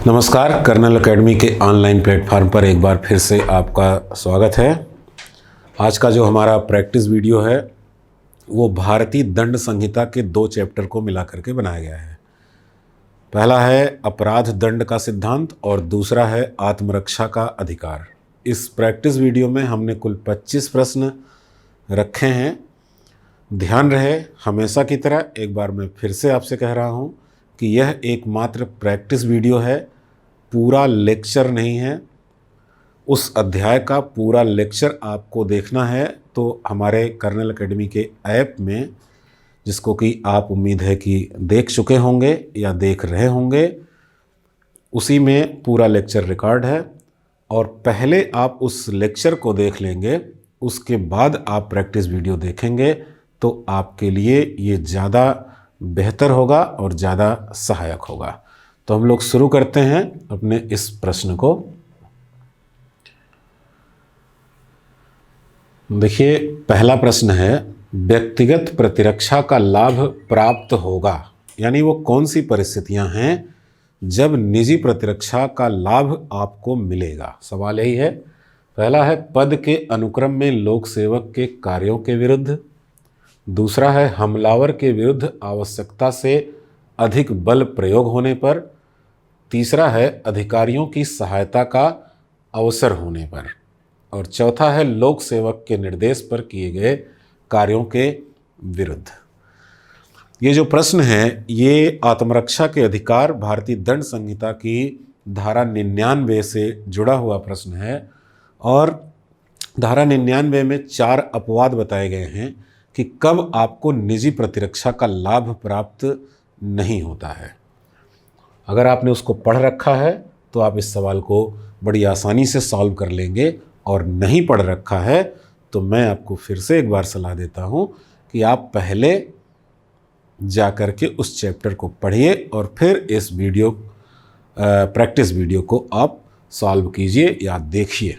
नमस्कार, colonel academy के online platform पर एक बार फिर से आपका स्वागत है। आज का जो हमारा प्रैक्टिस वीडियो है वो भारतीय दंड संहिता के 2 चैप्टर को मिला करके बनाया गया है। पहला है अपराध दंड का सिद्धांत और दूसरा है आत्मरक्षा का अधिकार। इस प्रैक्टिस वीडियो में हमने कुल 25 प्रश्न रखे हैं। ध्यान रहे, हमेशा की तरह एक बार मैं फिर से आपसे कह रहा हूँ कि यह एकमात्र प्रैक्टिस वीडियो है, पूरा लेक्चर नहीं है। उस अध्याय का पूरा लेक्चर आपको देखना है तो हमारे कर्नल एकेडमी के ऐप में, जिसको कि आप उम्मीद है कि देख चुके होंगे या देख रहे होंगे, उसी में पूरा लेक्चर रिकॉर्ड है। और पहले आप उस लेक्चर को देख लेंगे, उसके बाद आप प्रैक्टिस वीडियो देखेंगे तो आपके लिए ये ज़्यादा बेहतर होगा और ज़्यादा सहायक होगा। तो हम लोग शुरू करते हैं अपने इस प्रश्न को। देखिए, पहला प्रश्न है, व्यक्तिगत प्रतिरक्षा का लाभ प्राप्त होगा, यानी वो कौन सी परिस्थितियां हैं जब निजी प्रतिरक्षा का लाभ आपको मिलेगा। सवाल यही है। पहला है पद के अनुक्रम में लोक सेवक के कार्यों के विरुद्ध। दूसरा है हमलावर के विरुद्ध आवश्यकता से अधिक बल प्रयोग होने पर। तीसरा है अधिकारियों की सहायता का अवसर होने पर। और चौथा है लोक सेवक के निर्देश पर किए गए कार्यों के विरुद्ध। ये जो प्रश्न है ये आत्मरक्षा के अधिकार भारतीय दंड संहिता की धारा 99 से जुड़ा हुआ प्रश्न है। और धारा 99 में 4 अपवाद बताए गए हैं कि कब आपको निजी प्रतिरक्षा का लाभ प्राप्त नहीं होता है। अगर आपने उसको पढ़ रखा है तो आप इस सवाल को बड़ी आसानी से सॉल्व कर लेंगे, और नहीं पढ़ रखा है तो मैं आपको फिर से एक बार सलाह देता हूँ कि आप पहले जा कर के उस चैप्टर को पढ़िए और फिर इस प्रैक्टिस वीडियो को आप सॉल्व कीजिए या देखिए।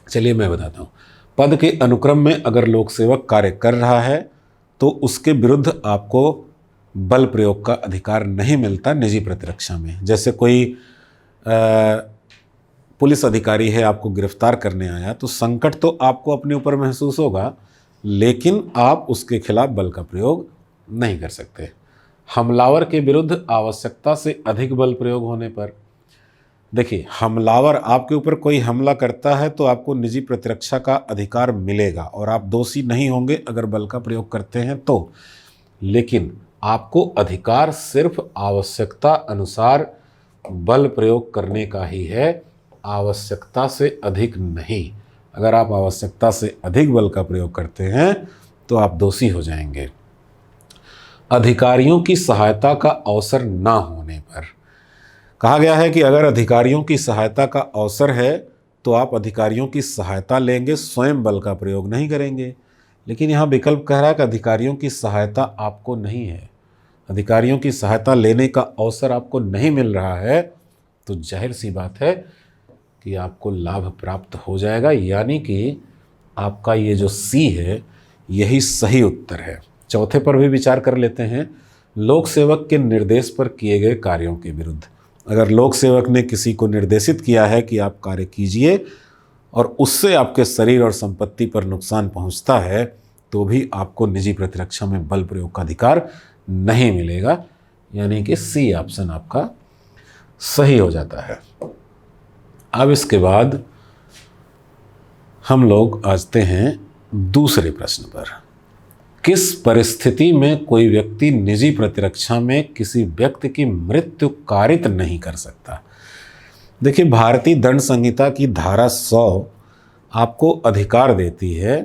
चलिए मैं बताता हूँ। पद के अनुक्रम में अगर लोक सेवक कार्य कर रहा है तो उसके विरुद्ध आपको बल प्रयोग का अधिकार नहीं मिलता निजी प्रतिरक्षा में। जैसे कोई पुलिस अधिकारी है, आपको गिरफ्तार करने आया, तो संकट तो आपको अपने ऊपर महसूस होगा, लेकिन आप उसके खिलाफ बल का प्रयोग नहीं कर सकते। हमलावर के विरुद्ध आवश्यकता से अधिक बल प्रयोग होने पर, देखिए, हमलावर आपके ऊपर कोई हमला करता है तो आपको निजी प्रतिरक्षा का अधिकार मिलेगा और आप दोषी नहीं होंगे अगर बल का प्रयोग करते हैं तो। लेकिन आपको अधिकार सिर्फ आवश्यकता अनुसार बल प्रयोग करने का ही है, आवश्यकता से अधिक नहीं। अगर आप आवश्यकता से अधिक बल का प्रयोग करते हैं तो आप दोषी हो जाएंगे। अधिकारियों की सहायता का अवसर ना होने पर कहा गया है कि अगर अधिकारियों की सहायता का अवसर है तो आप अधिकारियों की सहायता लेंगे, स्वयं बल का प्रयोग नहीं करेंगे। लेकिन यहाँ विकल्प कह रहा है कि अधिकारियों की सहायता आपको नहीं है, अधिकारियों की सहायता लेने का अवसर आपको नहीं मिल रहा है, तो जाहिर सी बात है कि आपको लाभ प्राप्त हो जाएगा। यानी कि आपका ये जो सी है यही सही उत्तर है। चौथे पर भी विचार कर लेते हैं। लोक सेवक के निर्देश पर किए गए कार्यों के विरुद्ध। अगर लोक सेवक ने किसी को निर्देशित किया है कि आप कार्य कीजिए और उससे आपके शरीर और संपत्ति पर नुकसान पहुंचता है तो भी आपको निजी प्रतिरक्षा में बल प्रयोग का अधिकार नहीं मिलेगा। यानी कि सी ऑप्शन आपका सही हो जाता है। अब इसके बाद हम लोग आते हैं दूसरे प्रश्न पर। किस परिस्थिति में कोई व्यक्ति निजी प्रतिरक्षा में किसी व्यक्ति की मृत्यु कारित नहीं कर सकता। देखिए, भारतीय दंड संहिता की धारा 100 आपको अधिकार देती है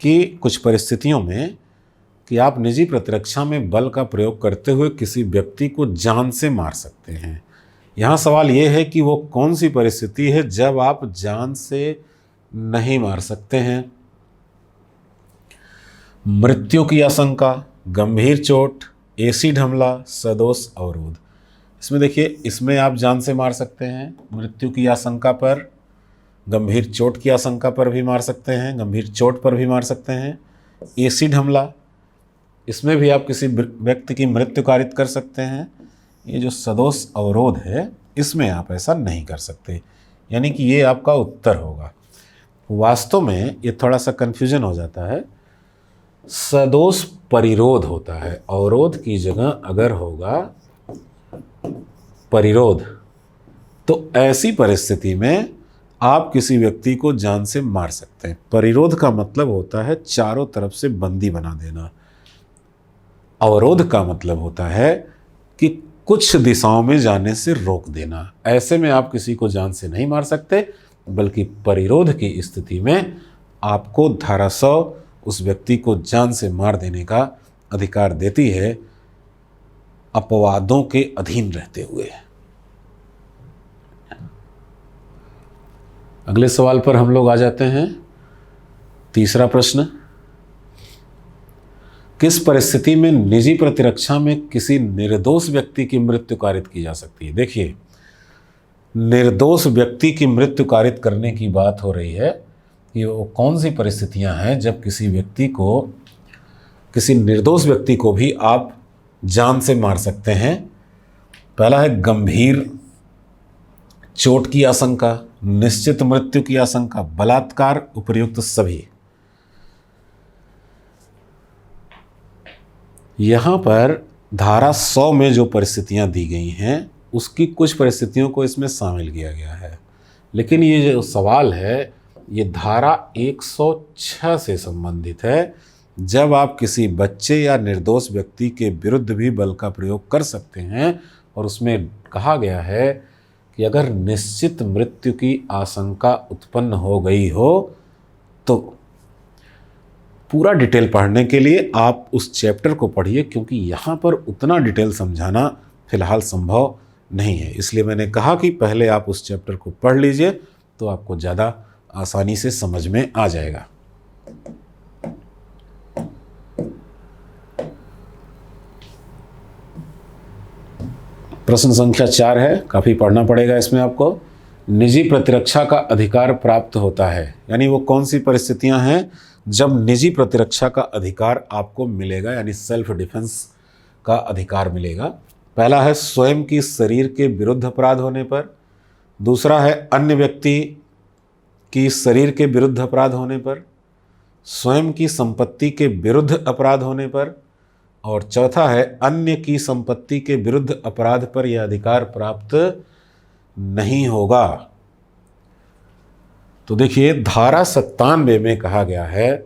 कि कुछ परिस्थितियों में कि आप निजी प्रतिरक्षा में बल का प्रयोग करते हुए किसी व्यक्ति को जान से मार सकते हैं। यहाँ सवाल ये है कि वो कौन सी परिस्थिति है जब आप जान से नहीं मार सकते हैं। मृत्यु की आशंका, गंभीर चोट, एसिड हमला, सदोष अवरोध। इसमें देखिए, इसमें आप जान से मार सकते हैं, मृत्यु की आशंका पर, गंभीर चोट की आशंका पर भी मार सकते हैं, गंभीर चोट पर भी मार सकते हैं। एसिड हमला, इसमें भी आप किसी व्यक्ति की मृत्यु कारित कर सकते हैं। ये जो सदोष अवरोध है इसमें आप ऐसा नहीं कर सकते, यानी कि ये आपका उत्तर होगा। वास्तव में ये थोड़ा सा कन्फ्यूजन हो जाता है। सदोष परिरोध होता है, अवरोध की जगह अगर होगा परिरोध, तो ऐसी परिस्थिति में आप किसी व्यक्ति को जान से मार सकते हैं। परिरोध का मतलब होता है चारों तरफ से बंदी बना देना। अवरोध का मतलब होता है कि कुछ दिशाओं में जाने से रोक देना। ऐसे में आप किसी को जान से नहीं मार सकते, बल्कि परिरोध की स्थिति में आपको धारा 100 उस व्यक्ति को जान से मार देने का अधिकार देती है, अपवादों के अधीन रहते हुए। अगले सवाल पर हम लोग आ जाते हैं। तीसरा प्रश्न, किस परिस्थिति में निजी प्रतिरक्षा में किसी निर्दोष व्यक्ति की मृत्यु कारित की जा सकती है? देखिए, निर्दोष व्यक्ति की मृत्यु कारित करने की बात हो रही है। ये वो कौन सी परिस्थितियां हैं जब किसी निर्दोष व्यक्ति को भी आप जान से मार सकते हैं? पहला है गंभीर चोट की आशंका, निश्चित मृत्यु की आशंका, बलात्कार, उपर्युक्त सभी। यहाँ पर धारा 100 में जो परिस्थितियां दी गई हैं उसकी कुछ परिस्थितियों को इसमें शामिल किया गया है, लेकिन ये जो सवाल है ये धारा 106 से संबंधित है। जब आप किसी बच्चे या निर्दोष व्यक्ति के विरुद्ध भी बल का प्रयोग कर सकते हैं, और उसमें कहा गया है कि अगर निश्चित मृत्यु की आशंका उत्पन्न हो गई हो तो। पूरा डिटेल पढ़ने के लिए आप उस चैप्टर को पढ़िए, क्योंकि यहाँ पर उतना डिटेल समझाना फिलहाल संभव नहीं है। इसलिए मैंने कहा कि पहले आप उस चैप्टर को पढ़ लीजिए तो आपको ज़्यादा आसानी से समझ में आ जाएगा। प्रश्न संख्या 4 है, काफ़ी पढ़ना पड़ेगा इसमें आपको। निजी प्रतिरक्षा का अधिकार प्राप्त होता है, यानी वो कौन सी परिस्थितियां हैं जब निजी प्रतिरक्षा का अधिकार आपको मिलेगा, यानी सेल्फ डिफेंस का अधिकार मिलेगा। पहला है स्वयं की शरीर के विरुद्ध अपराध होने पर, दूसरा है अन्य व्यक्ति की शरीर के विरुद्ध अपराध होने पर, स्वयं की संपत्ति के विरुद्ध अपराध होने पर, और चौथा है अन्य की संपत्ति के विरुद्ध अपराध पर यह अधिकार प्राप्त नहीं होगा। तो देखिए, धारा 97 में कहा गया है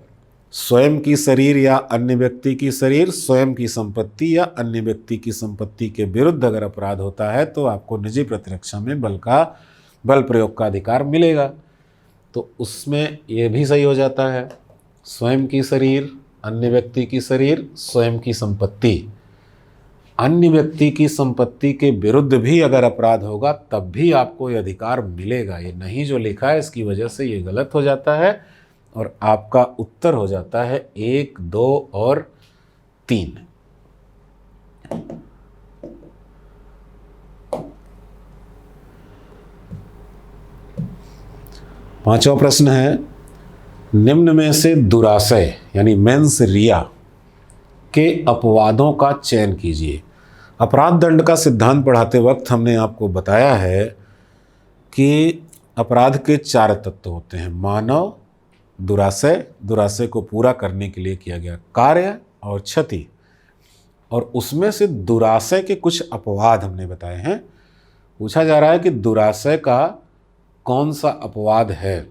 स्वयं की शरीर या अन्य व्यक्ति की शरीर, स्वयं की संपत्ति या अन्य व्यक्ति की संपत्ति के विरुद्ध अगर अपराध होता है तो आपको निजी प्रतिरक्षा में बल प्रयोग का अधिकार मिलेगा। तो उसमें ये भी सही हो जाता है, स्वयं की शरीर, अन्य व्यक्ति की शरीर, स्वयं की संपत्ति। अन्य व्यक्ति की संपत्ति के विरुद्ध भी अगर अपराध होगा तब भी आपको ये अधिकार मिलेगा। ये नहीं जो लिखा है इसकी वजह से ये गलत हो जाता है, और आपका उत्तर हो जाता है 1, 2 और 3। पांचवा प्रश्न है, निम्न में से दुराशय यानी मेंस रिया के अपवादों का चयन कीजिए। अपराध दंड का सिद्धांत पढ़ाते वक्त हमने आपको बताया है कि अपराध के 4 तत्व होते हैं, मानव, दुराशय को पूरा करने के लिए किया गया कार्य और क्षति, और उसमें से दुराशय के कुछ अपवाद हमने बताए हैं। पूछा जा रहा है कि दुराशय का कौन सा अपवाद है?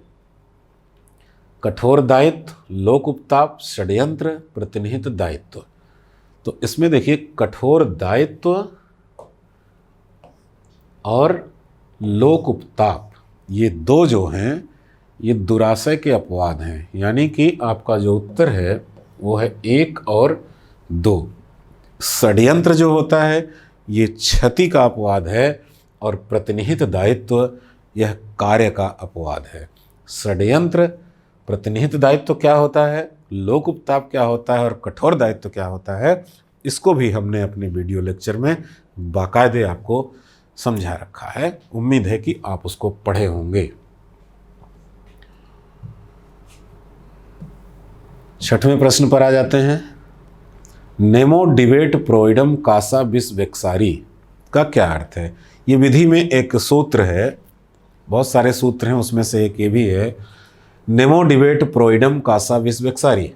कठोर दायित्व, लोक उपताप, षड्यंत्र, प्रतिनिहित दायित्व। तो इसमें देखिए, कठोर दायित्व और लोक उपताप, ये 2 जो हैं ये दुराशय के अपवाद हैं, यानी कि आपका जो उत्तर है वो है 1 और 2। षड्यंत्र जो होता है ये क्षति का अपवाद है, और प्रतिनिहित दायित्व यह कार्य का अपवाद है। षड्यंत्र, प्रतिनिहित दायित्व क्या होता है, लोक उपताप क्या होता है, और कठोर दायित्व क्या होता है, इसको भी हमने अपने वीडियो लेक्चर में बाकायदे आपको समझा रखा है। उम्मीद है कि आप उसको पढ़े होंगे। 6वें प्रश्न पर आ जाते हैं। नेमो डिबेट प्रोइडम कासा विस वेक्सारी का क्या अर्थ है? ये विधि में एक सूत्र है, बहुत सारे सूत्र हैं, उसमें से एक ये भी है, नेमो डिबेट प्रोइडम कासा विस वेक्सारी।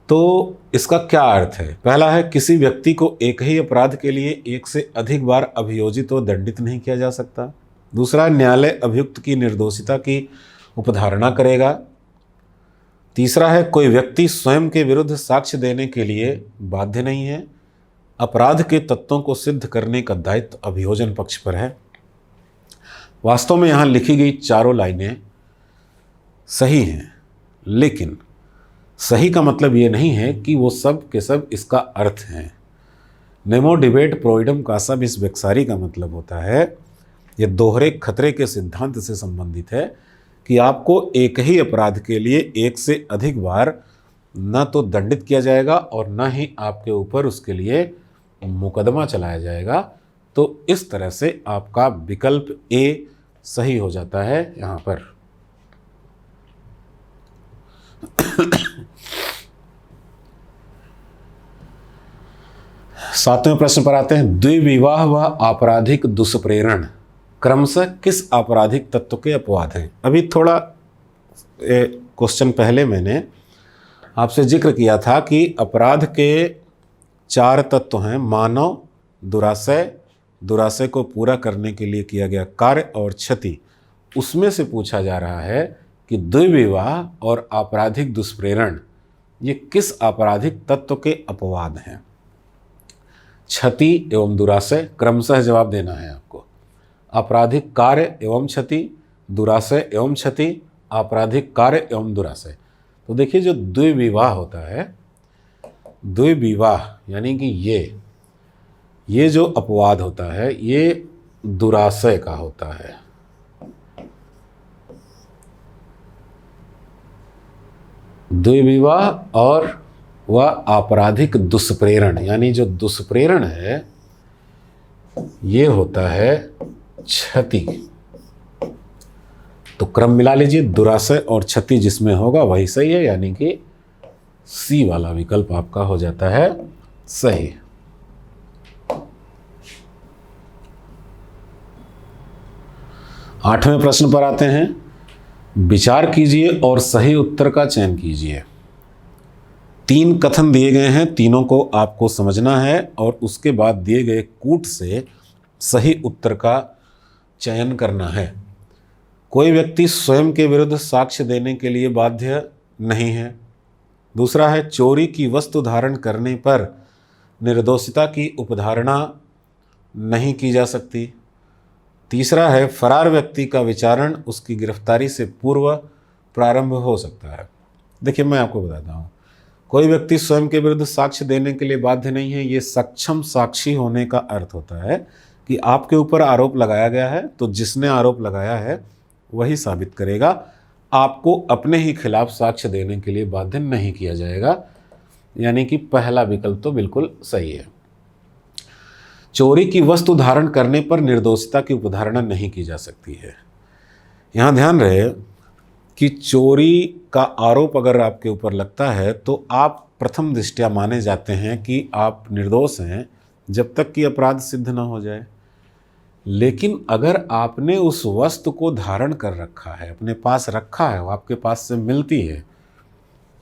तो इसका क्या अर्थ है? पहला है, किसी व्यक्ति को एक ही अपराध के लिए एक से अधिक बार अभियोजित व दंडित नहीं किया जा सकता। दूसरा, न्यायालय अभियुक्त की निर्दोषिता की उपधारणा करेगा। तीसरा है, कोई व्यक्ति स्वयं के विरुद्ध साक्ष्य देने के लिए बाध्य नहीं है। अपराध के तत्वों को सिद्ध करने का दायित्व अभियोजन पक्ष पर है। वास्तव में यहाँ लिखी गई चारों लाइनें सही हैं, लेकिन सही का मतलब ये नहीं है कि वो सब के सब इसका अर्थ हैं। नेमो डिबेट प्रोइडम कासा विस वेक्सारी का मतलब होता है, ये दोहरे खतरे के सिद्धांत से संबंधित है कि आपको एक ही अपराध के लिए एक से अधिक बार न तो दंडित किया जाएगा और न ही आपके ऊपर उसके लिए मुकदमा चलाया जाएगा। तो इस तरह से आपका विकल्प ए सही हो जाता है यहाँ पर। सातवें प्रश्न पर आते हैं। द्विविवाह व आपराधिक दुष्प्रेरण क्रमशः किस आपराधिक तत्व के अपवाद हैं? अभी थोड़ा क्वेश्चन पहले मैंने आपसे जिक्र किया था कि अपराध के 4 तत्व हैं, मानव, दुराशय, दुराशय को पूरा करने के लिए किया गया कार्य और क्षति। उसमें से पूछा जा रहा है कि द्विविवाह और आपराधिक दुष्प्रेरण ये किस आपराधिक तत्व के अपवाद हैं? क्षति एवं दुराशय क्रमशः जवाब देना है आपको। आपराधिक कार्य एवं क्षति, दुराशय एवं क्षति, आपराधिक कार्य एवं दुराशय। तो देखिए, जो द्विविवाह होता है, द्विविवाह यानी कि ये जो अपवाद होता है ये दुराशय का होता है। द्विविवाह और वह आपराधिक दुष्प्रेरण यानी जो दुष्प्रेरण है ये होता है क्षति। तो क्रम मिला लीजिए, दुराशय और क्षति जिसमें होगा वही सही है, यानी कि सी वाला विकल्प आपका हो जाता है सही। आठवें प्रश्न पर आते हैं। विचार कीजिए और सही उत्तर का चयन कीजिए। 3 कथन दिए गए हैं, तीनों को आपको समझना है और उसके बाद दिए गए कूट से सही उत्तर का चयन करना है। कोई व्यक्ति स्वयं के विरुद्ध साक्ष्य देने के लिए बाध्य नहीं है। दूसरा है, चोरी की वस्तु धारण करने पर निर्दोषिता की उपधारणा नहीं की जा सकती। तीसरा है, फरार व्यक्ति का विचारण उसकी गिरफ्तारी से पूर्व प्रारंभ हो सकता है। देखिए, मैं आपको बताता हूँ, कोई व्यक्ति स्वयं के विरुद्ध साक्ष्य देने के लिए बाध्य नहीं है, ये सक्षम साक्षी होने का अर्थ होता है कि आपके ऊपर आरोप लगाया गया है तो जिसने आरोप लगाया है वही साबित करेगा, आपको अपने ही खिलाफ साक्ष्य देने के लिए बाध्य नहीं किया जाएगा। यानी कि पहला विकल्प तो बिल्कुल सही है। चोरी की वस्तु धारण करने पर निर्दोषिता की उपधारणा नहीं की जा सकती है। यहाँ ध्यान रहे कि चोरी का आरोप अगर आपके ऊपर लगता है तो आप प्रथम दृष्टया माने जाते हैं कि आप निर्दोष हैं जब तक कि अपराध सिद्ध न हो जाए। लेकिन अगर आपने उस वस्तु को धारण कर रखा है, अपने पास रखा है, वो आपके पास से मिलती है,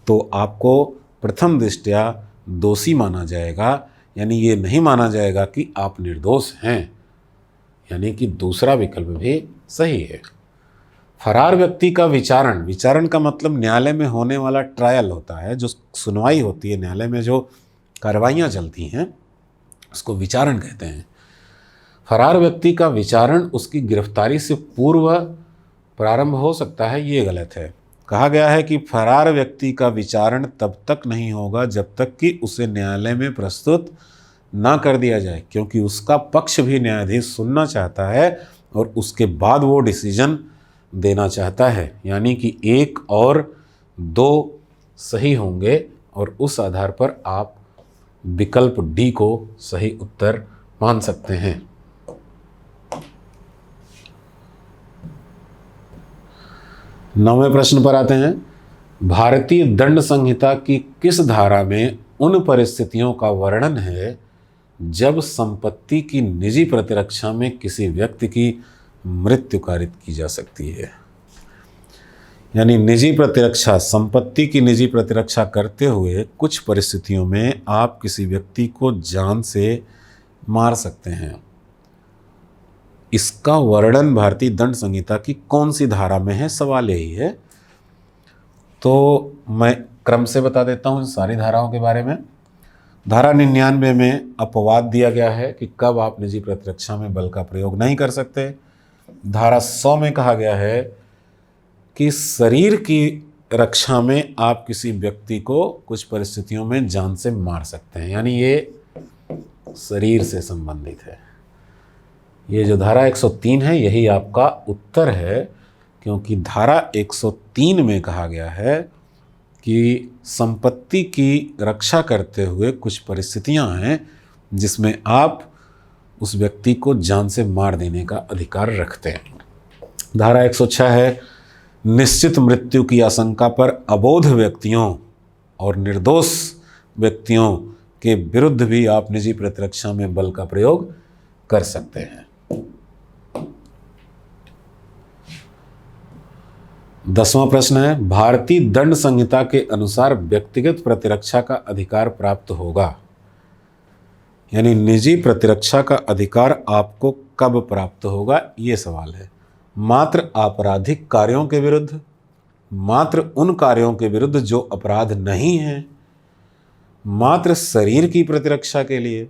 तो आपको प्रथम दृष्टया दोषी माना जाएगा। यानी ये नहीं माना जाएगा कि आप निर्दोष हैं। यानी कि दूसरा विकल्प भी सही है। फरार व्यक्ति का विचारण, विचारण का मतलब न्यायालय में होने वाला ट्रायल होता है, जो सुनवाई होती है न्यायालय में, जो कार्रवाइयाँ चलती हैं उसको विचारण कहते हैं। फरार व्यक्ति का विचारण उसकी गिरफ्तारी से पूर्व प्रारंभ हो सकता है, ये गलत है। कहा गया है कि फरार व्यक्ति का विचारण तब तक नहीं होगा जब तक कि उसे न्यायालय में प्रस्तुत ना कर दिया जाए, क्योंकि उसका पक्ष भी न्यायाधीश सुनना चाहता है और उसके बाद वो डिसीजन देना चाहता है। यानी कि 1 और 2 सही होंगे और उस आधार पर आप विकल्प डी को सही उत्तर मान सकते हैं। नौवें प्रश्न पर आते हैं। भारतीय दंड संहिता की किस धारा में उन परिस्थितियों का वर्णन है जब संपत्ति की निजी प्रतिरक्षा में किसी व्यक्ति की मृत्यु कारित की जा सकती है। यानी निजी प्रतिरक्षा, संपत्ति की निजी प्रतिरक्षा करते हुए कुछ परिस्थितियों में आप किसी व्यक्ति को जान से मार सकते हैं। इसका वर्णन भारतीय दंड संहिता की कौन सी धारा में है, सवाल यही है। तो मैं क्रम से बता देता हूँ इन सारी धाराओं के बारे में। धारा 99 में अपवाद दिया गया है कि कब आप निजी प्रतिरक्षा में बल का प्रयोग नहीं कर सकते। धारा 100 में कहा गया है कि शरीर की रक्षा में आप किसी व्यक्ति को कुछ परिस्थितियों में जान से मार सकते हैं, यानी ये शरीर से संबंधित है। ये जो धारा 103 है यही आपका उत्तर है, क्योंकि धारा 103 में कहा गया है कि संपत्ति की रक्षा करते हुए कुछ परिस्थितियां हैं जिसमें आप उस व्यक्ति को जान से मार देने का अधिकार रखते हैं। धारा 106 है, निश्चित मृत्यु की आशंका पर अबोध व्यक्तियों और निर्दोष व्यक्तियों के विरुद्ध भी आप निजी प्रतिरक्षा में बल का प्रयोग कर सकते हैं। 10वां प्रश्न है, भारतीय दंड संहिता के अनुसार व्यक्तिगत प्रतिरक्षा का अधिकार प्राप्त होगा। यानी निजी प्रतिरक्षा का अधिकार आपको कब प्राप्त होगा, ये सवाल है। मात्र आपराधिक कार्यों के विरुद्ध, मात्र उन कार्यों के विरुद्ध जो अपराध नहीं है, मात्र शरीर की प्रतिरक्षा के लिए,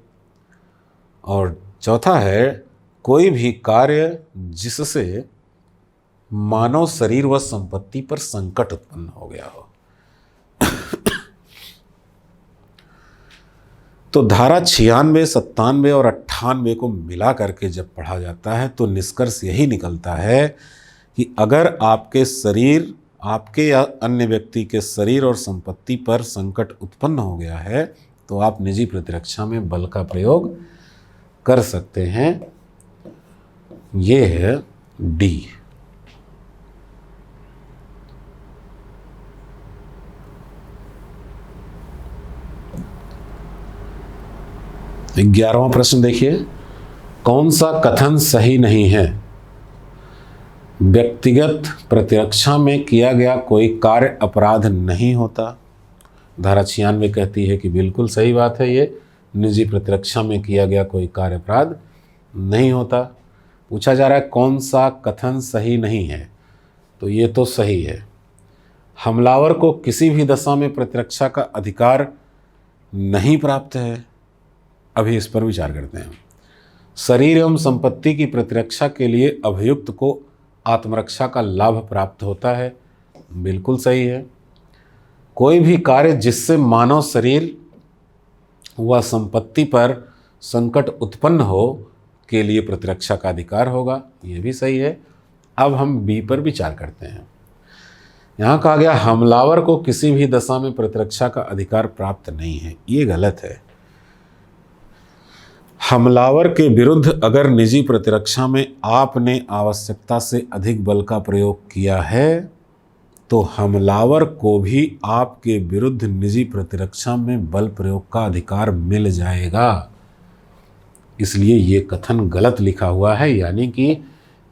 और चौथा है कोई भी कार्य जिससे मानव शरीर व संपत्ति पर संकट उत्पन्न हो गया हो। तो धारा 96, 97 और 98 को मिला करके जब पढ़ा जाता है तो निष्कर्ष यही निकलता है कि अगर आपके शरीर, आपके या अन्य व्यक्ति के शरीर और संपत्ति पर संकट उत्पन्न हो गया है तो आप निजी प्रतिरक्षा में बल का प्रयोग कर सकते हैं। ये है डी। तो 11वां प्रश्न देखिए, कौन सा कथन सही नहीं है? व्यक्तिगत प्रतिरक्षा में किया गया कोई कार्य अपराध नहीं होता। धारा 96 कहती है कि बिल्कुल सही बात है, ये निजी प्रतिरक्षा में किया गया कोई कार्य अपराध नहीं होता। पूछा जा रहा है कौन सा कथन सही नहीं है, तो ये तो सही है। हमलावर को किसी भी दशा में प्रतिरक्षा का अधिकार नहीं प्राप्त है। अभी इस पर विचार करते हैं। शरीर एवं संपत्ति की प्रतिरक्षा के लिए अभियुक्त को आत्मरक्षा का लाभ प्राप्त होता है, बिल्कुल सही है। कोई भी कार्य जिससे मानव शरीर व संपत्ति पर संकट उत्पन्न हो के लिए प्रतिरक्षा का अधिकार होगा, ये भी सही है। अब हम बी पर विचार करते हैं। यहाँ कहा गया हमलावर को किसी भी दशा में प्रतिरक्षा का अधिकार प्राप्त नहीं है, ये गलत है। हमलावर के विरुद्ध अगर निजी प्रतिरक्षा में आपने आवश्यकता से अधिक बल का प्रयोग किया है तो हमलावर को भी आपके विरुद्ध निजी प्रतिरक्षा में बल प्रयोग का अधिकार मिल जाएगा। इसलिए ये कथन गलत लिखा हुआ है, यानी कि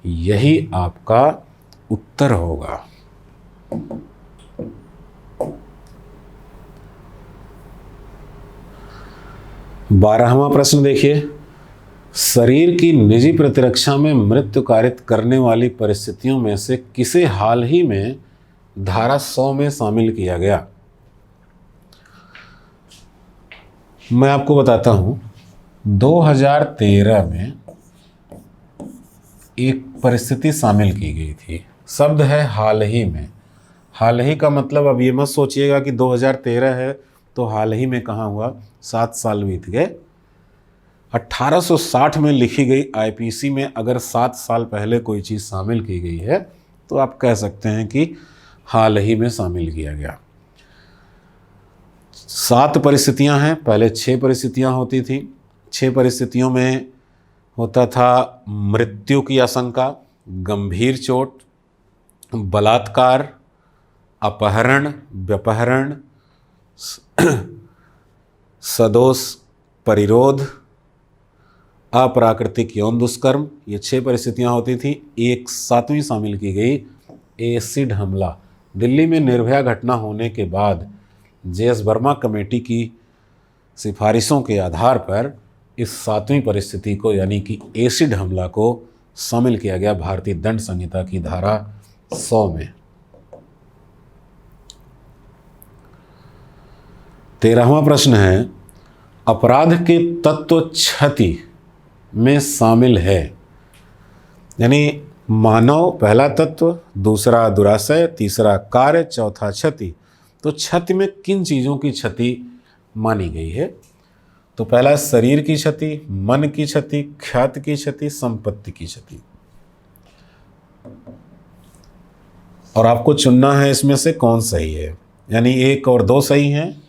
यही आपका उत्तर होगा। बारहवां प्रश्न देखिए, शरीर की निजी प्रतिरक्षा में मृत्यु कारित करने वाली परिस्थितियों में से किसे हाल ही में धारा 100 में शामिल किया गया? मैं आपको बताता हूं, 2013 में एक परिस्थिति शामिल की गई थी। शब्द है हाल ही में। हाल ही का मतलब अब ये मत सोचिएगा कि 2013 है तो हाल ही में कहाँ हुआ, 7 साल बीत गए। 1860 में लिखी गई आईपीसी में अगर 7 साल पहले कोई चीज़ शामिल की गई है तो आप कह सकते हैं कि हाल ही में शामिल किया गया। 7 परिस्थितियां हैं, पहले 6 परिस्थितियां होती थी। 6 परिस्थितियों में होता था मृत्यु की आशंका, गंभीर चोट, बलात्कार, अपहरण, व्यपहरण, सदोष परिरोध, अप्राकृतिक यौन दुष्कर्म, ये 6 परिस्थितियां होती थी। एक 7वीं शामिल की गई, एसिड हमला। दिल्ली में निर्भया घटना होने के बाद जे.एस. वर्मा कमेटी की सिफारिशों के आधार पर इस 7वीं परिस्थिति को यानी कि एसिड हमला को शामिल किया गया भारतीय दंड संहिता की धारा 100 में। 13वां प्रश्न है, अपराध के तत्व क्षति में शामिल है। यानी मानव पहला तत्व, दूसरा दुराशय, तीसरा कार्य, चौथा क्षति। तो क्षति में किन चीज़ों की क्षति मानी गई है? तो पहला शरीर की क्षति, मन की क्षति, ख्याति की क्षति, संपत्ति की क्षति। और आपको चुनना है इसमें से कौन सही है। यानी 1 और 2 सही हैं,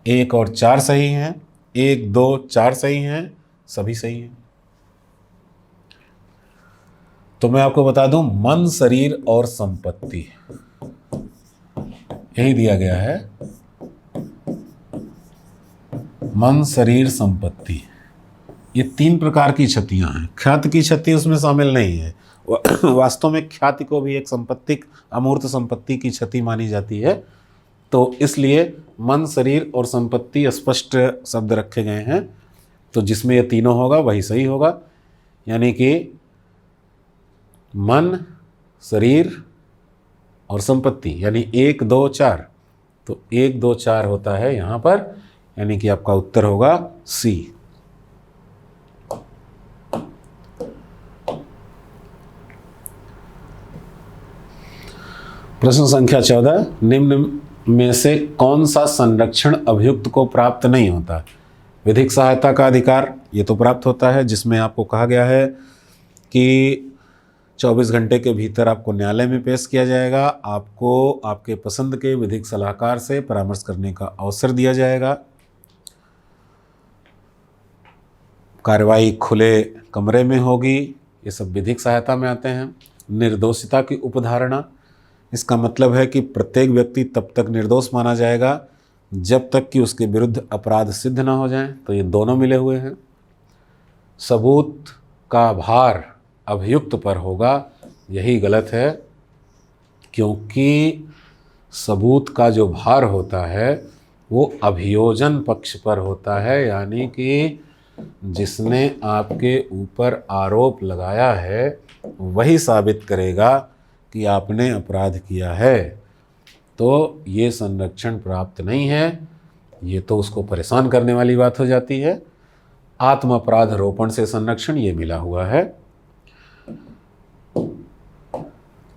1 और 4 सही हैं, 1, 2, 4 सही हैं, सभी सही हैं। तो मैं आपको बता दूं, मन, शरीर और संपत्ति, यही दिया गया है। मन, शरीर, संपत्ति, ये 3 प्रकार की क्षतियां हैं। ख्याति की क्षति उसमें शामिल नहीं है। वास्तव में ख्याति को भी एक संपत्तिक अमूर्त संपत्ति की क्षति मानी जाती है। तो इसलिए मन, शरीर और संपत्ति स्पष्ट शब्द रखे गए हैं। तो जिसमें ये तीनों होगा वही सही होगा। यानी कि मन, शरीर और संपत्ति, यानी 1, 2, 4। तो 1, 2, 4 होता है यहाँ पर, यानी कि आपका उत्तर होगा सी। प्रश्न संख्या 14, निम्न में से कौन सा संरक्षण अभियुक्त को प्राप्त नहीं होता? विधिक सहायता का अधिकार, ये तो प्राप्त होता है, जिसमें आपको कहा गया है कि 24 घंटे के भीतर आपको न्यायालय में पेश किया जाएगा। आपको आपके पसंद के विधिक सलाहकार से परामर्श करने का अवसर दिया जाएगा। कार्रवाई खुले कमरे में होगी, ये सब विधिक सहायता में आते हैं। निर्दोषिता की उपधारणा, इसका मतलब है कि प्रत्येक व्यक्ति तब तक निर्दोष माना जाएगा जब तक कि उसके विरुद्ध अपराध सिद्ध ना हो जाए। तो ये दोनों मिले हुए हैं। सबूत का भार अभियुक्त पर होगा, यही गलत है, क्योंकि सबूत का जो भार होता है वो अभियोजन पक्ष पर होता है। यानी कि जिसने आपके ऊपर आरोप लगाया है वही साबित करेगा कि आपने अपराध किया है। तो ये संरक्षण प्राप्त नहीं है। ये तो उसको परेशान करने वाली बात हो जाती है। आत्म अपराध रोपण से संरक्षण ये मिला हुआ है।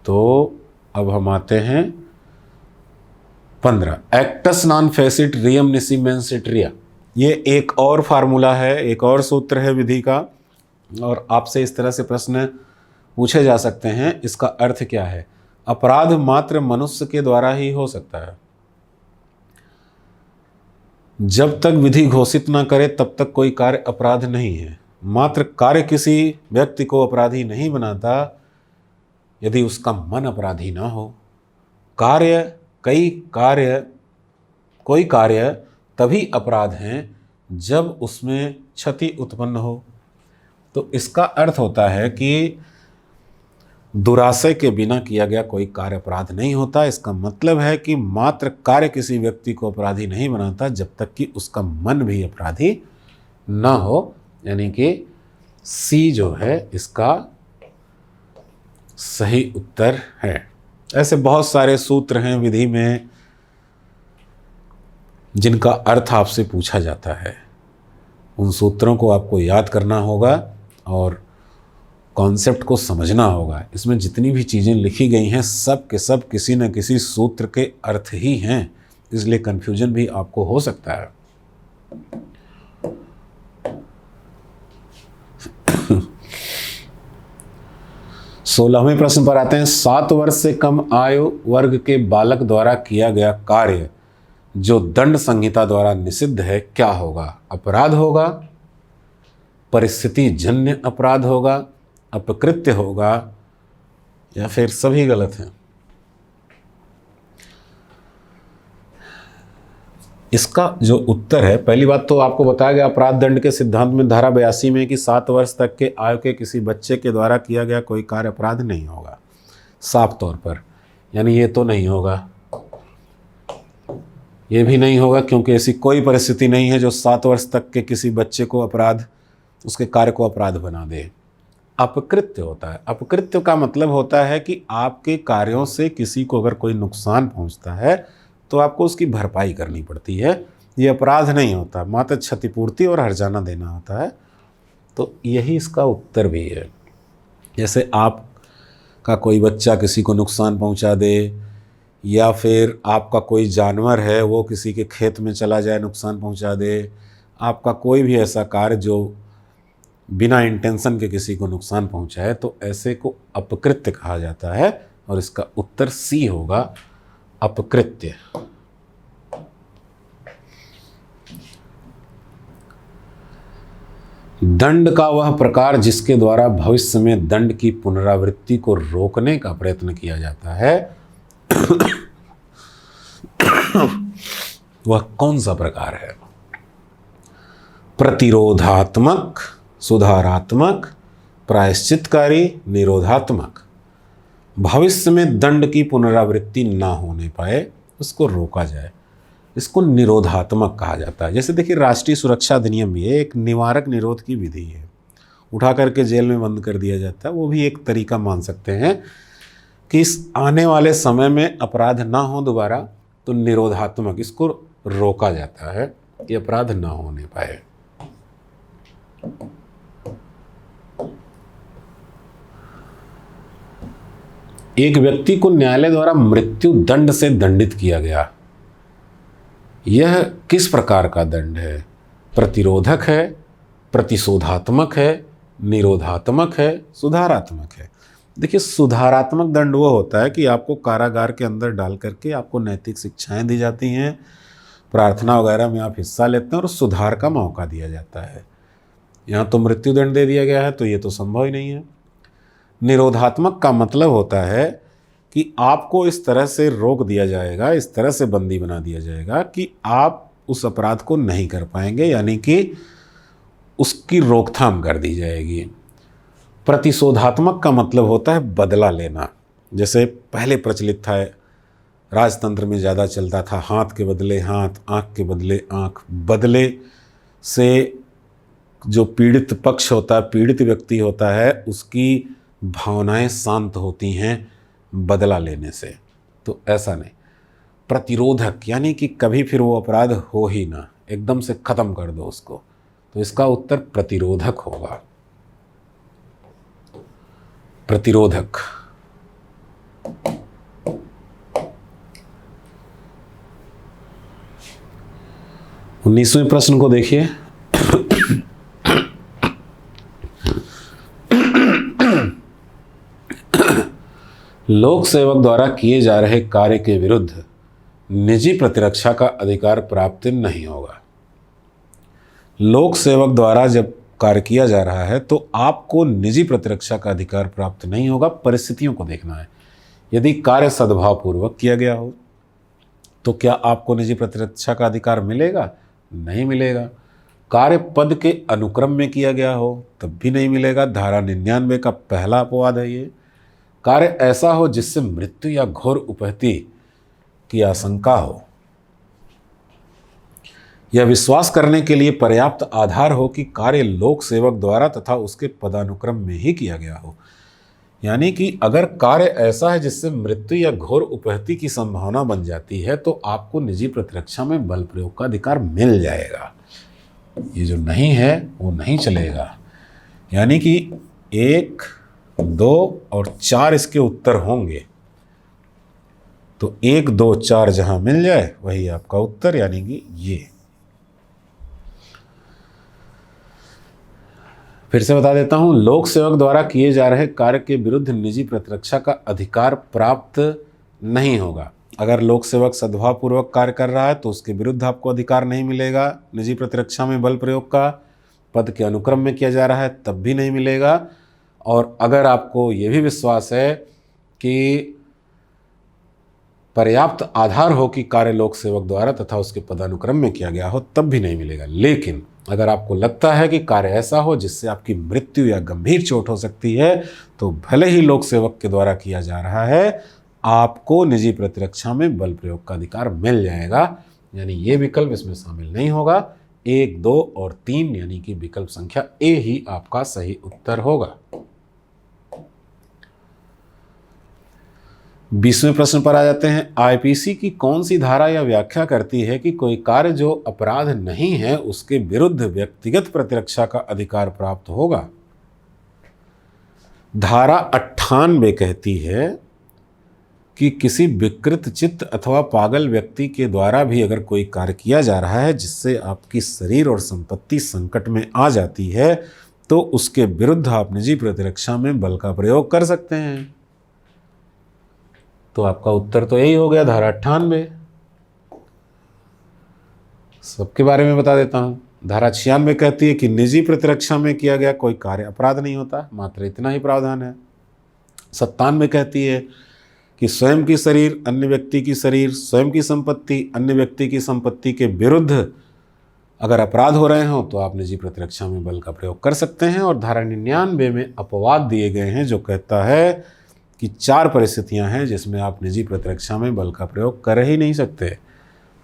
तो अब हम आते हैं 15, एक्टस नॉन फेसिट रियम निसी मेंस रिया। ये एक और फार्मूला है, एक और सूत्र है विधि का, और आपसे इस तरह से प्रश्न पूछे जा सकते हैं। इसका अर्थ क्या है? अपराध मात्र मनुष्य के द्वारा ही हो सकता है। जब तक विधि घोषित ना करे तब तक कोई कार्य अपराध नहीं है। मात्र कार्य किसी व्यक्ति को अपराधी नहीं बनाता यदि उसका मन अपराधी ना हो। कोई कार्य तभी अपराध हैं जब उसमें क्षति उत्पन्न हो। तो इसका अर्थ होता है कि दुराशय के बिना किया गया कोई कार्य अपराध नहीं होता। इसका मतलब है कि मात्र कार्य किसी व्यक्ति को अपराधी नहीं बनाता जब तक कि उसका मन भी अपराधी ना हो। यानी कि सी जो है इसका सही उत्तर है। ऐसे बहुत सारे सूत्र हैं विधि में जिनका अर्थ आपसे पूछा जाता है। उन सूत्रों को आपको याद करना होगा और कॉन्सेप्ट को समझना होगा। इसमें जितनी भी चीज़ें लिखी गई हैं सब के सब किसी न किसी सूत्र के अर्थ ही हैं, इसलिए कन्फ्यूजन भी आपको हो सकता है। सोलहवें प्रश्न पर आते हैं। 7 वर्ष से कम आयु वर्ग के बालक द्वारा किया गया कार्य जो दंड संहिता द्वारा निषिद्ध है क्या होगा? अपराध होगा, परिस्थिति जन्य अपराध होगा, अपकृत्य होगा, या फिर सभी गलत हैं? इसका जो उत्तर है, पहली बात तो आपको बताया गया अपराध दंड के सिद्धांत में धारा 82 में कि 7 वर्ष तक के आयु के किसी बच्चे के द्वारा किया गया कोई कार्य अपराध नहीं होगा, साफ तौर पर। यानी ये तो नहीं होगा, ये भी नहीं होगा, क्योंकि ऐसी कोई परिस्थिति नहीं है जो 7 वर्ष तक के किसी बच्चे को अपराध, उसके कार्य को अपराध बना दे। अपकृत्य होता है। अपकृत्य का मतलब होता है कि आपके कार्यों से किसी को अगर कोई नुकसान पहुंचता है तो आपको उसकी भरपाई करनी पड़ती है। ये अपराध नहीं होता, मात्र क्षतिपूर्ति और हर्जाना देना होता है। तो यही इसका उत्तर भी है। जैसे आपका कोई बच्चा किसी को नुकसान पहुंचा दे, या फिर आपका कोई जानवर है वो किसी के खेत में चला जाए नुकसान पहुंचा दे, आपका कोई भी ऐसा कार्य जो बिना इंटेंशन के किसी को नुकसान पहुंचाए, तो ऐसे को अपकृत्य कहा जाता है। और इसका उत्तर सी होगा, अपकृत्य। दंड का वह प्रकार जिसके द्वारा भविष्य में दंड की पुनरावृत्ति को रोकने का प्रयत्न किया जाता है वह कौन सा प्रकार है? प्रतिरोधात्मक, सुधारात्मक, प्रायश्चितकारी, निरोधात्मक। भविष्य में दंड की पुनरावृत्ति ना होने पाए उसको रोका जाए, इसको निरोधात्मक कहा जाता है। जैसे देखिए राष्ट्रीय सुरक्षा अधिनियम भी एक निवारक निरोध की विधि है, उठा करके जेल में बंद कर दिया जाता है। वो भी एक तरीका मान सकते हैं कि इस आने वाले समय में अपराध ना हो दोबारा, तो निरोधात्मक, इसको रोका जाता है कि अपराध ना होने पाए। एक व्यक्ति को न्यायालय द्वारा मृत्यु दंड से दंडित किया गया, यह किस प्रकार का दंड है? प्रतिरोधक है, प्रतिशोधात्मक है, निरोधात्मक है, सुधारात्मक है। देखिए सुधारात्मक दंड वो होता है कि आपको कारागार के अंदर डाल करके आपको नैतिक शिक्षाएं दी जाती हैं, प्रार्थना वगैरह में आप हिस्सा लेते हैं और सुधार का मौका दिया जाता है। यहाँ तो मृत्युदंड दे दिया गया है, तो ये तो संभव ही नहीं है। निरोधात्मक का मतलब होता है कि आपको इस तरह से रोक दिया जाएगा, इस तरह से बंदी बना दिया जाएगा कि आप उस अपराध को नहीं कर पाएंगे, यानी कि उसकी रोकथाम कर दी जाएगी। प्रतिशोधात्मक का मतलब होता है बदला लेना। जैसे पहले प्रचलित था, राजतंत्र में ज़्यादा चलता था, हाथ के बदले हाथ, आँख के बदले आँख। बदले से जो पीड़ित पक्ष होता है, पीड़ित व्यक्ति होता है, उसकी भावनाएं शांत होती हैं बदला लेने से। तो ऐसा नहीं। प्रतिरोधक यानी कि कभी फिर वो अपराध हो ही ना, एकदम से ख़त्म कर दो उसको। तो इसका उत्तर प्रतिरोधक होगा, प्रतिरोधक। 19वें प्रश्न को देखिए। लोक सेवक द्वारा किए जा रहे कार्य के विरुद्ध निजी प्रतिरक्षा का अधिकार प्राप्त नहीं होगा। लोक सेवक द्वारा जब कार्य किया जा रहा है तो आपको निजी प्रतिरक्षा का अधिकार प्राप्त नहीं होगा। परिस्थितियों को देखना है। यदि कार्य सद्भावपूर्वक किया गया हो तो क्या आपको निजी प्रतिरक्षा का अधिकार मिलेगा? नहीं मिलेगा। कार्य पद के अनुक्रम में किया गया हो तब भी नहीं मिलेगा। धारा 99 का पहला अपवाद है ये। कार्य ऐसा हो जिससे मृत्यु या घोर उपहति की आशंका हो, यह विश्वास करने के लिए पर्याप्त आधार हो कि कार्य लोक सेवक द्वारा तथा उसके पदानुक्रम में ही किया गया हो। यानी कि अगर कार्य ऐसा है जिससे मृत्यु या घोर उपहति की संभावना बन जाती है तो आपको निजी प्रतिरक्षा में बल प्रयोग का अधिकार मिल जाएगा। ये जो नहीं है वो नहीं चलेगा। यानी कि 1, 2 और 4 इसके उत्तर होंगे। तो 1, 2, 4 जहां मिल जाए वही आपका उत्तर, यानी कि ये। फिर से बता देता हूं, लोक सेवक द्वारा किए जा रहे कार्य के विरुद्ध निजी प्रतिरक्षा का अधिकार प्राप्त नहीं होगा। अगर लोक सेवक सद्भावपूर्वक कार्य कर रहा है तो उसके विरुद्ध आपको अधिकार नहीं मिलेगा निजी प्रतिरक्षा में बल प्रयोग का। पद के अनुक्रम में किया जा रहा है तब भी नहीं मिलेगा। और अगर आपको ये भी विश्वास है कि पर्याप्त आधार हो कि कार्य लोक सेवक द्वारा तथा उसके पदानुक्रम में किया गया हो तब भी नहीं मिलेगा। लेकिन अगर आपको लगता है कि कार्य ऐसा हो जिससे आपकी मृत्यु या गंभीर चोट हो सकती है तो भले ही लोक सेवक के द्वारा किया जा रहा है, आपको निजी प्रतिरक्षा में बल प्रयोग का अधिकार मिल जाएगा। यानी ये विकल्प इसमें शामिल नहीं होगा। 1, 2 और 3 यानी कि विकल्प संख्या ए ही आपका सही उत्तर होगा। 20वें प्रश्न पर आ जाते हैं। आईपीसी की कौन सी धारा यह व्याख्या करती है कि कोई कार्य जो अपराध नहीं है उसके विरुद्ध व्यक्तिगत प्रतिरक्षा का अधिकार प्राप्त होगा? धारा 98 कहती है कि किसी विकृत चित्त अथवा पागल व्यक्ति के द्वारा भी अगर कोई कार्य किया जा रहा है जिससे आपकी शरीर और संपत्ति संकट में आ जाती है तो उसके विरुद्ध आप निजी प्रतिरक्षा में बल का प्रयोग कर सकते हैं। तो आपका उत्तर तो यही हो गया, धारा 98। सबके बारे में बता देता हूं। धारा 96 कहती है कि निजी प्रतिरक्षा में किया गया कोई कार्य अपराध नहीं होता, मात्र इतना ही प्रावधान है। 97 कहती है कि स्वयं की शरीर, अन्य व्यक्ति की शरीर, स्वयं की संपत्ति, अन्य व्यक्ति की संपत्ति के विरुद्ध अगर अपराध हो रहे हो तो आप निजी प्रतिरक्षा में बल का प्रयोग कर सकते हैं। और धारा 99 में अपवाद दिए गए हैं जो कहता है कि 4 परिस्थितियां हैं जिसमें आप निजी प्रतिरक्षा में बल का प्रयोग कर ही नहीं सकते।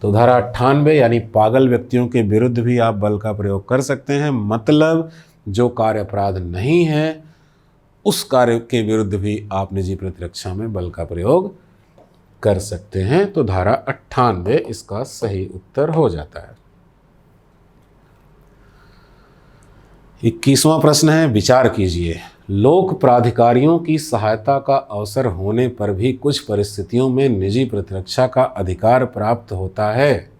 तो धारा 98 यानी पागल व्यक्तियों के विरुद्ध भी आप बल का प्रयोग कर सकते हैं, मतलब जो कार्य अपराध नहीं है उस कार्य के विरुद्ध भी आप निजी प्रतिरक्षा में बल का प्रयोग कर सकते हैं। तो धारा 98 इसका सही उत्तर हो जाता है। 21वां प्रश्न है, विचार कीजिए। लोक प्राधिकारियों की सहायता का अवसर होने पर भी कुछ परिस्थितियों में निजी प्रतिरक्षा का अधिकार प्राप्त होता है।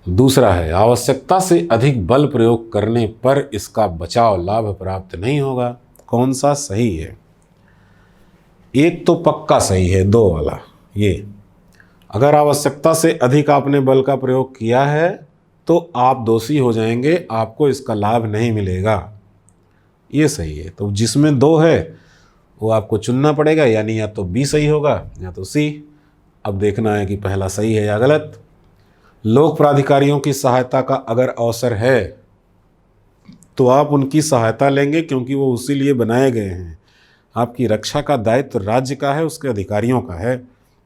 दूसरा है, आवश्यकता से अधिक बल प्रयोग करने पर इसका बचाव लाभ प्राप्त नहीं होगा। कौन सा सही है? एक तो पक्का सही है, 2 वाला। ये अगर आवश्यकता से अधिक आपने बल का प्रयोग किया है तो आप दोषी हो जाएंगे, आपको इसका लाभ नहीं मिलेगा। ये सही है। तो जिसमें 2 है वो आपको चुनना पड़ेगा, यानी या तो बी सही होगा या तो सी। अब देखना है कि पहला सही है या गलत। लोक प्राधिकारियों की सहायता का अगर अवसर है तो आप उनकी सहायता लेंगे क्योंकि वो उसी लिए बनाए गए हैं। आपकी रक्षा का दायित्व राज्य का है, उसके अधिकारियों का है।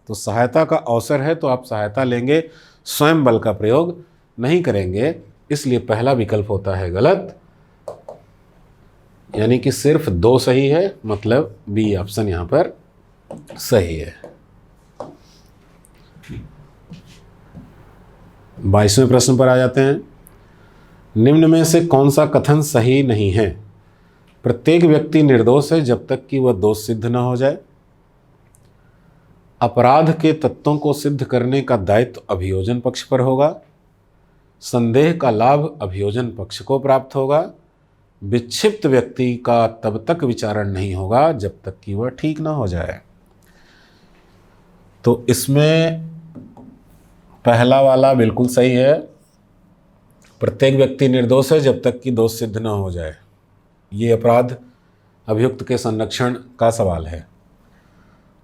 तो सहायता का अवसर है तो आप सहायता लेंगे, स्वयं बल का प्रयोग नहीं करेंगे। इसलिए पहला विकल्प होता है गलत, यानी कि सिर्फ 2 सही है, मतलब बी ऑप्शन यहाँ पर सही है। 22वें प्रश्न पर आ जाते हैं। निम्न में से कौन सा कथन सही नहीं है? प्रत्येक व्यक्ति निर्दोष है जब तक कि वह दोष सिद्ध न हो जाए। अपराध के तत्वों को सिद्ध करने का दायित्व अभियोजन पक्ष पर होगा। संदेह का लाभ अभियोजन पक्ष को प्राप्त होगा। विक्षिप्त व्यक्ति का तब तक विचारण नहीं होगा जब तक कि वह ठीक ना हो जाए। तो इसमें पहला वाला बिल्कुल सही है। प्रत्येक व्यक्ति निर्दोष है जब तक कि दोष सिद्ध न हो जाए। ये अपराध अभियुक्त के संरक्षण का सवाल है।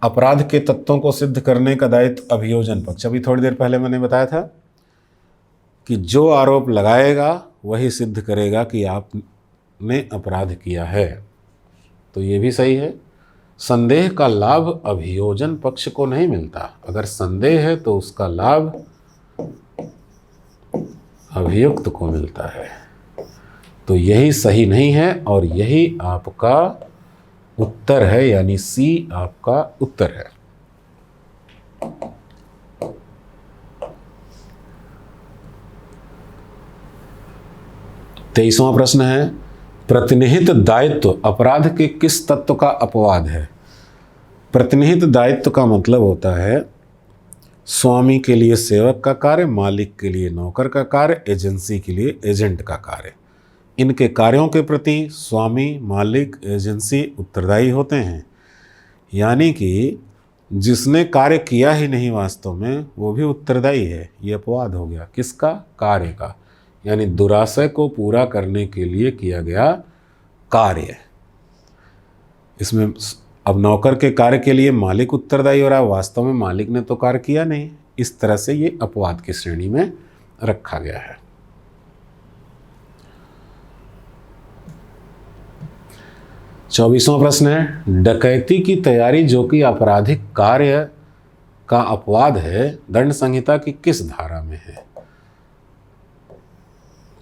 अपराध के तत्वों को सिद्ध करने का दायित्व अभियोजन पक्ष, अभी थोड़ी देर पहले मैंने बताया था कि जो आरोप लगाएगा वही सिद्ध करेगा कि आपने अपराध किया है। तो ये भी सही है। संदेह का लाभ अभियोजन पक्ष को नहीं मिलता। अगर संदेह है तो उसका लाभ अभियुक्त को मिलता है। तो यही सही नहीं है और यही आपका उत्तर है, यानी सी आपका उत्तर है। तेईसवां प्रश्न है, प्रतिनिहित दायित्व अपराध के किस तत्व का अपवाद है? प्रतिनिहित दायित्व का मतलब होता है स्वामी के लिए सेवक का कार्य, मालिक के लिए नौकर का कार्य, एजेंसी के लिए एजेंट का कार्य। इनके कार्यों के प्रति स्वामी, मालिक, एजेंसी उत्तरदायी होते हैं। यानी कि जिसने कार्य किया ही नहीं वास्तव में वो भी उत्तरदायी है। ये अपवाद हो गया किसका? कार्य का, यानी दुराशय को पूरा करने के लिए किया गया कार्य। इसमें अब नौकर के कार्य के लिए मालिक उत्तरदायी हो रहा है, वास्तव में मालिक ने तो कार्य किया नहीं। इस तरह से ये अपवाद की श्रेणी में रखा गया है। 24वां प्रश्न है, डकैती की तैयारी जो कि आपराधिक कार्य का अपवाद है, दंड संहिता की किस धारा में है?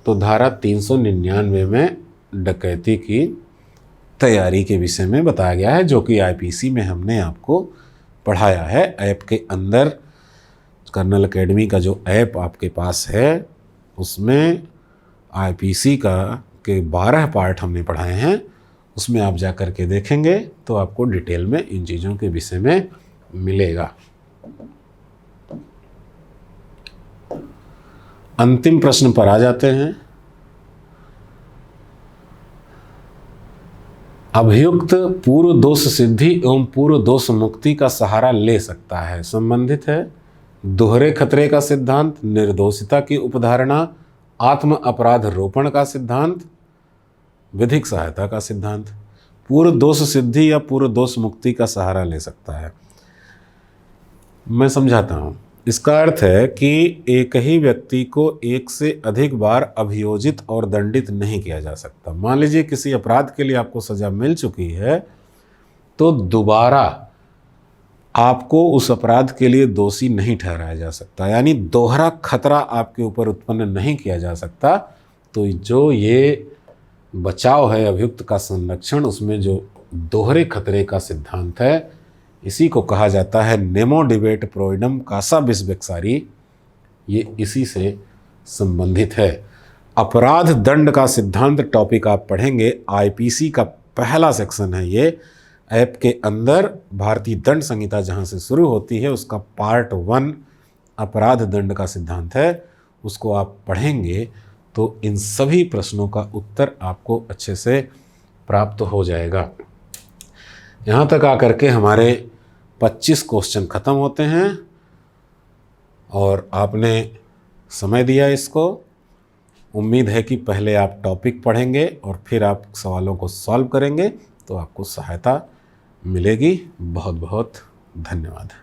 तो धारा 399 में डकैती की तैयारी के विषय में बताया गया है, जो कि आईपीसी में हमने आपको पढ़ाया है। ऐप के अंदर कर्नल एकेडमी का जो ऐप आपके पास है, उसमें आईपीसी के 12 पार्ट हमने पढ़ाए हैं। उसमें आप जा कर के देखेंगे तो आपको डिटेल में इन चीज़ों के विषय में मिलेगा। अंतिम प्रश्न पर आ जाते हैं। अभियुक्त पूर्व दोष सिद्धि एवं पूर्व दोष मुक्ति का सहारा ले सकता है। संबंधित है दोहरे खतरे का सिद्धांत, निर्दोषिता की उपधारणा, आत्म अपराध रोपण का सिद्धांत, विधिक सहायता का सिद्धांत। पूर्व दोष सिद्धि या पूर्व दोष मुक्ति का सहारा ले सकता है। मैं समझाता हूँ। इसका अर्थ है कि एक ही व्यक्ति को एक से अधिक बार अभियोजित और दंडित नहीं किया जा सकता। मान लीजिए किसी अपराध के लिए आपको सजा मिल चुकी है, तो दोबारा आपको उस अपराध के लिए दोषी नहीं ठहराया जा सकता, यानी दोहरा खतरा आपके ऊपर उत्पन्न नहीं किया जा सकता। तो जो ये बचाव है अभियुक्त का संरक्षण, उसमें जो दोहरे खतरे का सिद्धांत है, इसी को कहा जाता है नेमो डिबेट प्रोइडम कासा बिस बेक्सारी। ये इसी से संबंधित है। अपराध दंड का सिद्धांत टॉपिक आप पढ़ेंगे, आईपीसी का पहला सेक्शन है ये। ऐप के अंदर भारतीय दंड संहिता जहाँ से शुरू होती है, उसका पार्ट 1 अपराध दंड का सिद्धांत है। उसको आप पढ़ेंगे तो इन सभी प्रश्नों का उत्तर आपको अच्छे से प्राप्त हो जाएगा। यहाँ तक आकर के हमारे 25 क्वेश्चन ख़त्म होते हैं और आपने समय दिया इसको। उम्मीद है कि पहले आप टॉपिक पढ़ेंगे और फिर आप सवालों को सॉल्व करेंगे तो आपको सहायता मिलेगी। बहुत बहुत धन्यवाद।